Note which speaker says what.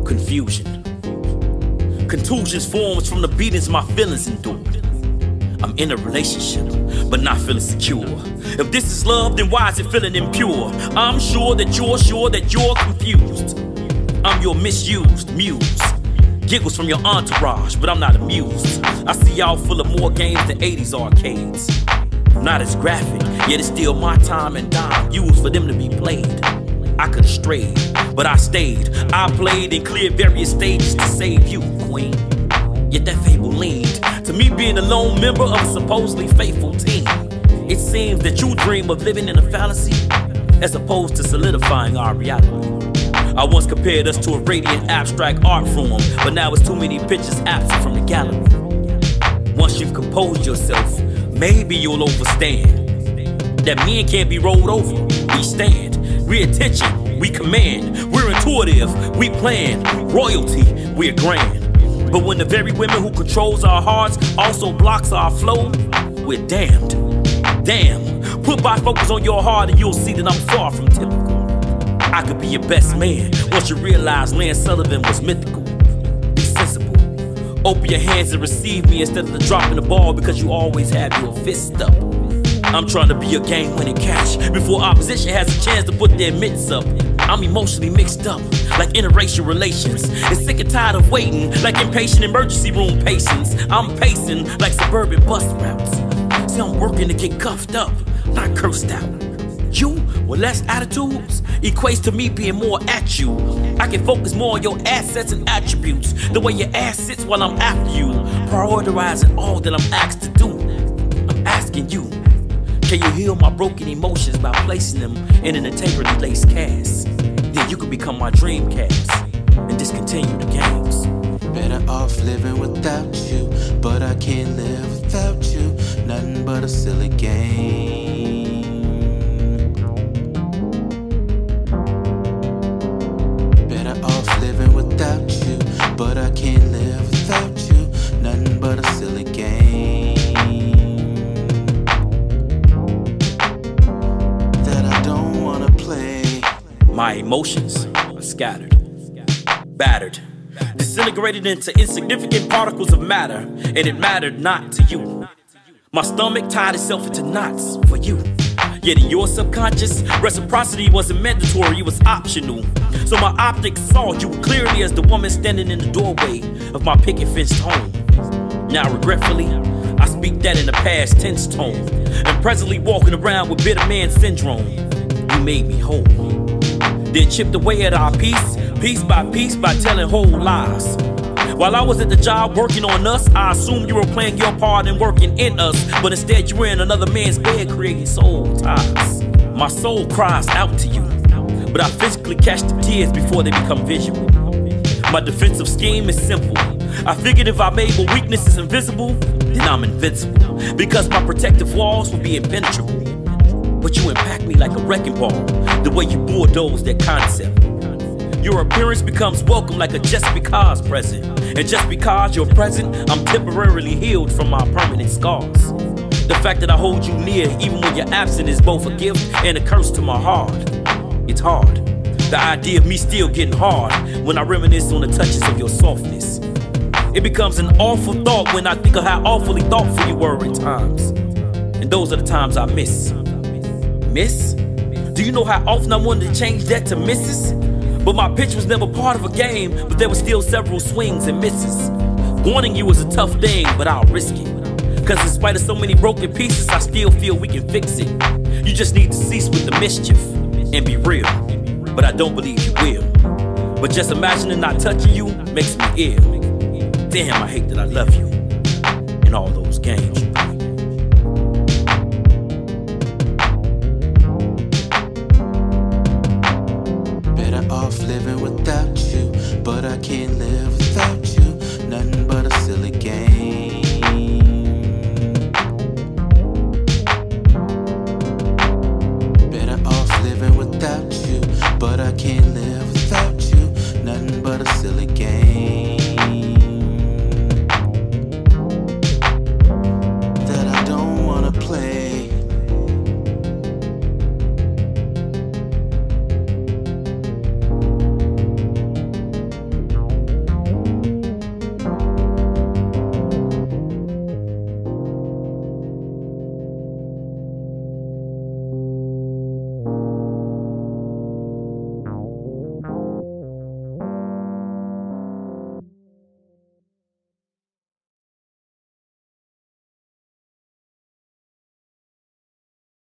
Speaker 1: Confusion. Contusions forms from the beatings my feelings endured. I'm in a relationship, but not feeling secure. If this is love, then why is it feeling impure? I'm sure that you're confused. I'm your misused muse. Giggles from your entourage, but I'm not amused. I see y'all full of more games than 80s arcades. Not as graphic, yet it's still my time and dime used for them to be played. I could've strayed, but I stayed. I played and cleared various stages to save you, queen. Yet that fable leaned to me being a lone member of a supposedly faithful team. It seems that you dream of living in a fallacy as opposed to solidifying our reality. I once compared us to a radiant abstract art form, but now it's too many pictures absent from the gallery. Once you've composed yourself, maybe you'll overstand that men can't be rolled over. We stand, we're attention, we command, we're intuitive, we plan, royalty, we're grand. But when the very women who controls our hearts also blocks our flow, we're damned. Damn, put bifocals on your heart and you'll see that I'm far from typical. I could be your best man once you realize Lance Sullivan was mythical. Be sensible. Open your hands and receive me instead of the dropping the ball because you always have your fist up. I'm trying to be a game-winning catch before opposition has a chance to put their mitts up. I'm emotionally mixed up like interracial relations and sick and tired of waiting like impatient emergency room patients. I'm pacing like suburban bus routes. See, I'm working to get cuffed up, not cursed out. You, with less attitudes, equates to me being more at you. I can focus more on your assets and attributes, the way your ass sits while I'm after you, prioritizing all that I'm asked to do. I'm asking you, can you heal my broken emotions by placing them in an integrity-laced cast? Then you can become my dream cast and discontinue the games.
Speaker 2: Better off living without you, but I can't live without you. Nothing but a silly game. Better off living without you, but I can't live without you. Nothing but a silly game that I don't wanna play.
Speaker 1: My emotions are scattered, battered, disintegrated into insignificant particles of matter, and it mattered not to you. My stomach tied itself into knots for you. Yet in your subconscious, reciprocity wasn't mandatory, it was optional. So my optics saw you clearly as the woman standing in the doorway of my picket fenced home. Now regretfully, I speak that in the past tense tone, and presently walking around with bitter man syndrome. You made me whole, then chipped away at our peace, piece by telling whole lies. While I was at the job working on us, I assumed you were playing your part and working in us, but instead you were in another man's bed creating soul ties. My soul cries out to you, but I physically catch the tears before they become visual. My defensive scheme is simple. I figured if I made my weaknesses invisible, then I'm invincible, because my protective walls will be impenetrable. But you impact me like a wrecking ball, the way you bulldoze that concept. Your appearance becomes welcome like a just because present. And just because you're present, I'm temporarily healed from my permanent scars. The fact that I hold you near even when you're absent is both a gift and a curse to my heart. It's hard, the idea of me still getting hard when I reminisce on the touches of your softness. It becomes an awful thought when I think of how awfully thoughtful you were at times. And those are the times I miss. Miss? Do you know how often I wanted to change that to misses? But my pitch was never part of a game, but there were still several swings and misses. Wanting you is a tough thing, but I'll risk it. Cause in spite of so many broken pieces, I still feel we can fix it. You just need to cease with the mischief and be real. But I don't believe you will. But just imagining not touching you makes me ill. Damn, I hate that I love you in all those games you play.